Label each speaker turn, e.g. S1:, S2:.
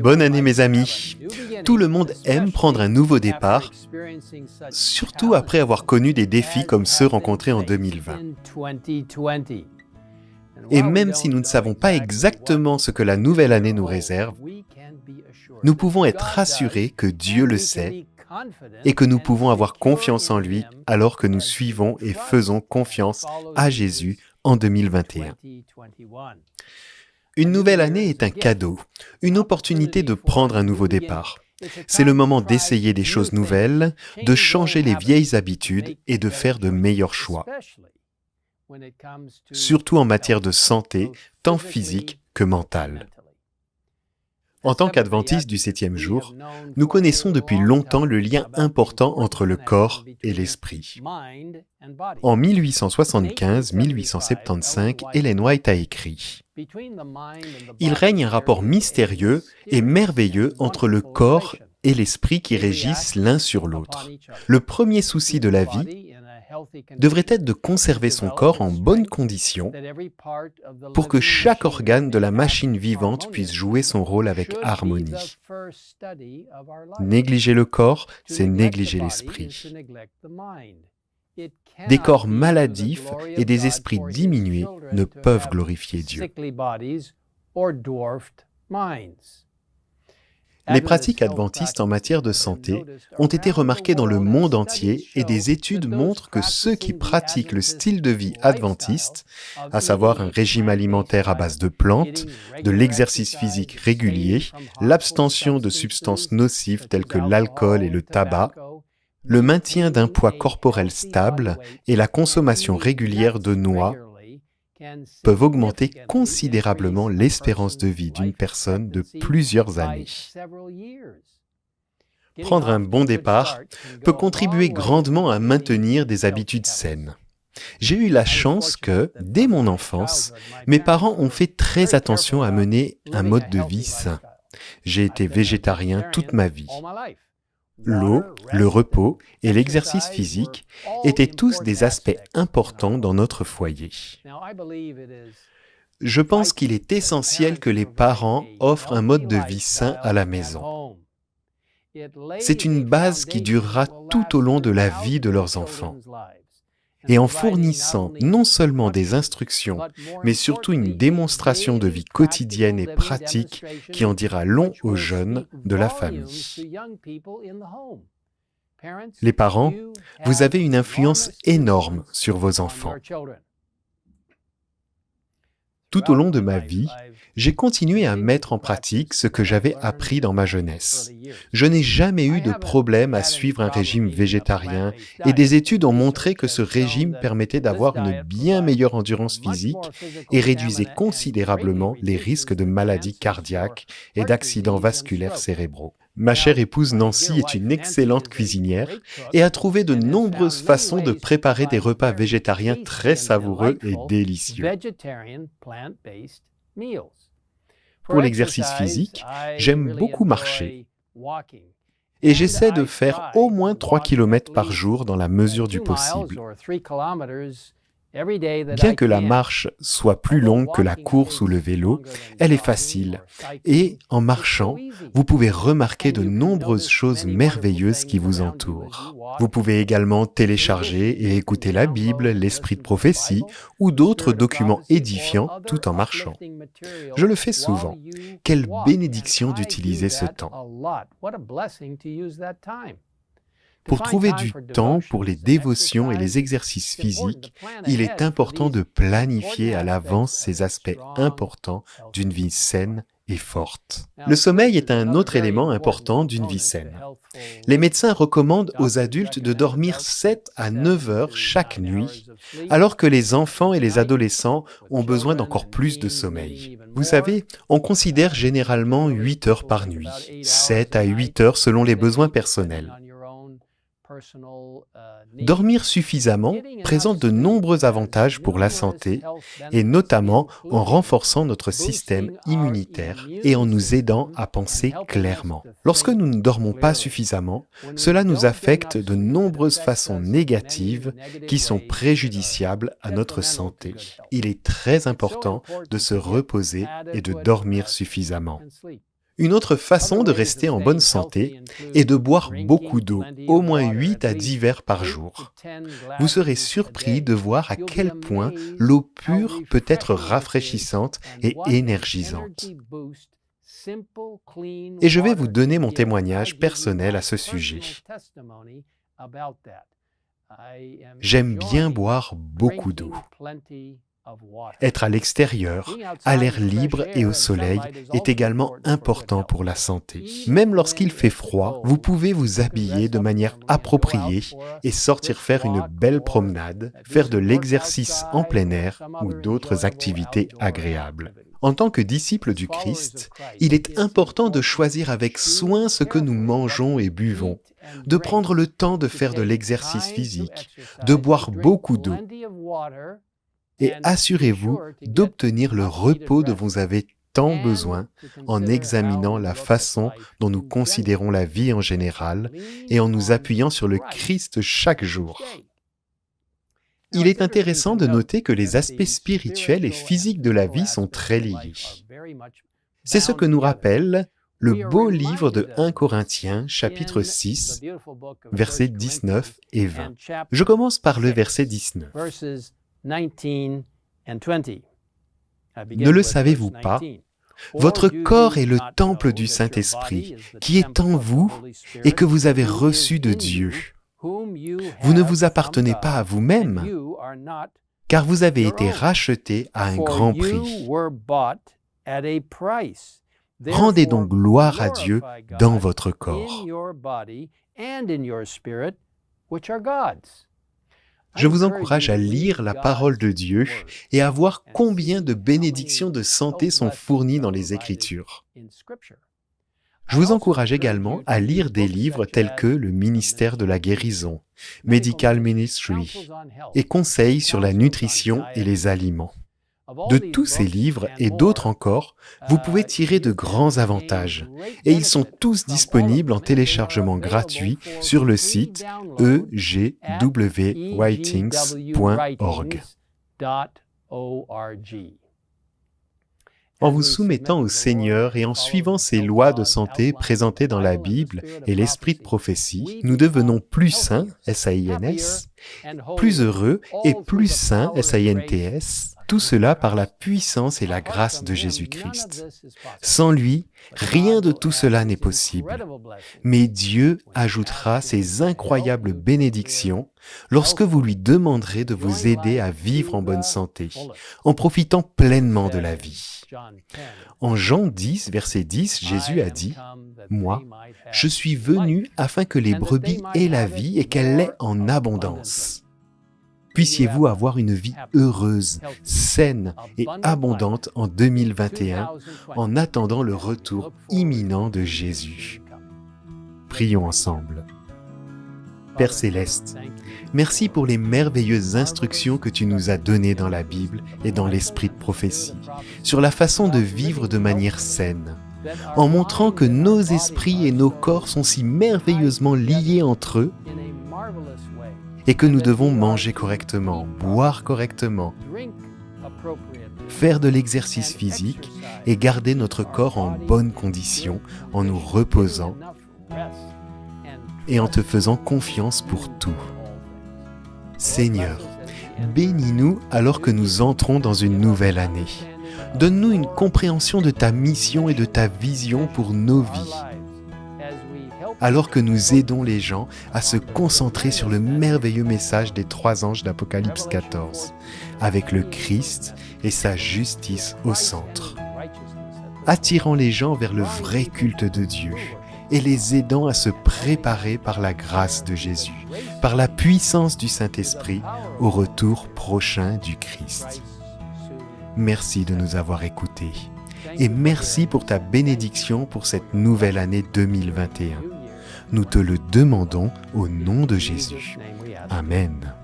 S1: Bonne année mes amis! Tout le monde aime prendre un nouveau départ, surtout après avoir connu des défis comme ceux rencontrés en 2020. Et même si nous ne savons pas exactement ce que la nouvelle année nous réserve, nous pouvons être rassurés que Dieu le sait et que nous pouvons avoir confiance en lui alors que nous suivons et faisons confiance à Jésus en 2021. Une nouvelle année est un cadeau, une opportunité de prendre un nouveau départ. C'est le moment d'essayer des choses nouvelles, de changer les vieilles habitudes et de faire de meilleurs choix, surtout en matière de santé, tant physique que mentale. En tant qu'adventistes du 7e jour, nous connaissons depuis longtemps le lien important entre le corps et l'esprit. En 1875-1875, Ellen White a écrit « Il règne un rapport mystérieux et merveilleux entre le corps et l'esprit qui régissent l'un sur l'autre. Le premier souci de la vie devrait être de conserver son corps en bonne condition pour que chaque organe de la machine vivante puisse jouer son rôle avec harmonie. Négliger le corps, c'est négliger l'esprit. Des corps maladifs et des esprits diminués ne peuvent glorifier Dieu. Les pratiques adventistes en matière de santé ont été remarquées dans le monde entier et des études montrent que ceux qui pratiquent le style de vie adventiste, à savoir un régime alimentaire à base de plantes, de l'exercice physique régulier, l'abstention de substances nocives telles que l'alcool et le tabac, le maintien d'un poids corporel stable et la consommation régulière de noix, peuvent augmenter considérablement l'espérance de vie d'une personne de plusieurs années. Prendre un bon départ peut contribuer grandement à maintenir des habitudes saines. J'ai eu la chance que, dès mon enfance, mes parents ont fait très attention à mener un mode de vie sain. J'ai été végétarien toute ma vie. L'eau, le repos et l'exercice physique étaient tous des aspects importants dans notre foyer. Je pense qu'il est essentiel que les parents offrent un mode de vie sain à la maison. C'est une base qui durera tout au long de la vie de leurs enfants. Et en fournissant non seulement des instructions, mais surtout une démonstration de vie quotidienne et pratique qui en dira long aux jeunes de la famille. Les parents, vous avez une influence énorme sur vos enfants. Tout au long de ma vie, j'ai continué à mettre en pratique ce que j'avais appris dans ma jeunesse. Je n'ai jamais eu de problème à suivre un régime végétarien et des études ont montré que ce régime permettait d'avoir une bien meilleure endurance physique et réduisait considérablement les risques de maladies cardiaques et d'accidents vasculaires cérébraux. Ma chère épouse Nancy est une excellente cuisinière et a trouvé de nombreuses façons de préparer des repas végétariens très savoureux et délicieux. Pour l'exercice physique, j'aime beaucoup marcher et j'essaie de faire au moins 3 km par jour dans la mesure du possible. Bien que la marche soit plus longue que la course ou le vélo, elle est facile et, en marchant, vous pouvez remarquer de nombreuses choses merveilleuses qui vous entourent. Vous pouvez également télécharger et écouter la Bible, l'Esprit de prophétie ou d'autres documents édifiants tout en marchant. Je le fais souvent. Quelle bénédiction d'utiliser ce temps! Pour trouver du temps pour les dévotions et les exercices physiques, il est important de planifier à l'avance ces aspects importants d'une vie saine et forte. Le sommeil est un autre élément important d'une vie saine. Les médecins recommandent aux adultes de dormir 7 à 9 heures chaque nuit, alors que les enfants et les adolescents ont besoin d'encore plus de sommeil. Vous savez, on considère généralement 8 heures par nuit, 7 à 8 heures selon les besoins personnels. Dormir suffisamment présente de nombreux avantages pour la santé, et notamment en renforçant notre système immunitaire et en nous aidant à penser clairement. Lorsque nous ne dormons pas suffisamment, cela nous affecte de nombreuses façons négatives qui sont préjudiciables à notre santé. Il est très important de se reposer et de dormir suffisamment. Une autre façon de rester en bonne santé est de boire beaucoup d'eau, au moins 8 à 10 verres par jour. Vous serez surpris de voir à quel point l'eau pure peut être rafraîchissante et énergisante. Et je vais vous donner mon témoignage personnel à ce sujet. J'aime bien boire beaucoup d'eau. Être à l'extérieur, à l'air libre et au soleil est également important pour la santé. Même lorsqu'il fait froid, vous pouvez vous habiller de manière appropriée et sortir faire une belle promenade, faire de l'exercice en plein air ou d'autres activités agréables. En tant que disciples du Christ, il est important de choisir avec soin ce que nous mangeons et buvons, de prendre le temps de faire de l'exercice physique, de boire beaucoup d'eau, et assurez-vous d'obtenir le repos dont vous avez tant besoin en examinant la façon dont nous considérons la vie en général et en nous appuyant sur le Christ chaque jour. Il est intéressant de noter que les aspects spirituels et physiques de la vie sont très liés. C'est ce que nous rappelle le beau livre de 1 Corinthiens, chapitre 6, versets 19 et 20. Je commence par le verset 19. Ne le savez-vous pas? Votre corps est le temple du Saint-Esprit, qui est en vous et que vous avez reçu de Dieu. Vous ne vous appartenez pas à vous-même, car vous avez été rachetés à un grand prix. Rendez donc gloire à Dieu dans votre corps. Je vous encourage à lire la parole de Dieu et à voir combien de bénédictions de santé sont fournies dans les Écritures. Je vous encourage également à lire des livres tels que le ministère de la guérison, Medical Ministry, et conseils sur la nutrition et les aliments. De tous ces livres et d'autres encore, vous pouvez tirer de grands avantages, et ils sont tous disponibles en téléchargement gratuit sur le site egwritings.org. En vous soumettant au Seigneur et en suivant ces lois de santé présentées dans la Bible et l'esprit de prophétie, nous devenons plus saints, S-A-I-N-S, plus heureux et plus saints, S-A-I-N-T-S, tout cela par la puissance et la grâce de Jésus-Christ. Sans lui, rien de tout cela n'est possible. Mais Dieu ajoutera ces incroyables bénédictions lorsque vous lui demanderez de vous aider à vivre en bonne santé, en profitant pleinement de la vie. En Jean 10, verset 10, Jésus a dit « Moi, je suis venu afin que les brebis aient la vie et qu'elle l'ait en abondance. » Puissiez-vous avoir une vie heureuse, saine et abondante en 2021 en attendant le retour imminent de Jésus. Prions ensemble. Père Céleste, merci pour les merveilleuses instructions que tu nous as données dans la Bible et dans l'esprit de prophétie, sur la façon de vivre de manière saine, en montrant que nos esprits et nos corps sont si merveilleusement liés entre eux et que nous devons manger correctement, boire correctement, faire de l'exercice physique et garder notre corps en bonne condition en nous reposant et en te faisant confiance pour tout. Seigneur, bénis-nous alors que nous entrons dans une nouvelle année. Donne-nous une compréhension de ta mission et de ta vision pour nos vies, alors que nous aidons les gens à se concentrer sur le merveilleux message des 3 anges d'Apocalypse 14, avec le Christ et sa justice au centre, attirant les gens vers le vrai culte de Dieu et les aidant à se préparer par la grâce de Jésus, par la puissance du Saint-Esprit au retour prochain du Christ. Merci de nous avoir écoutés et merci pour ta bénédiction pour cette nouvelle année 2021. Nous te le demandons au nom de Jésus. Amen.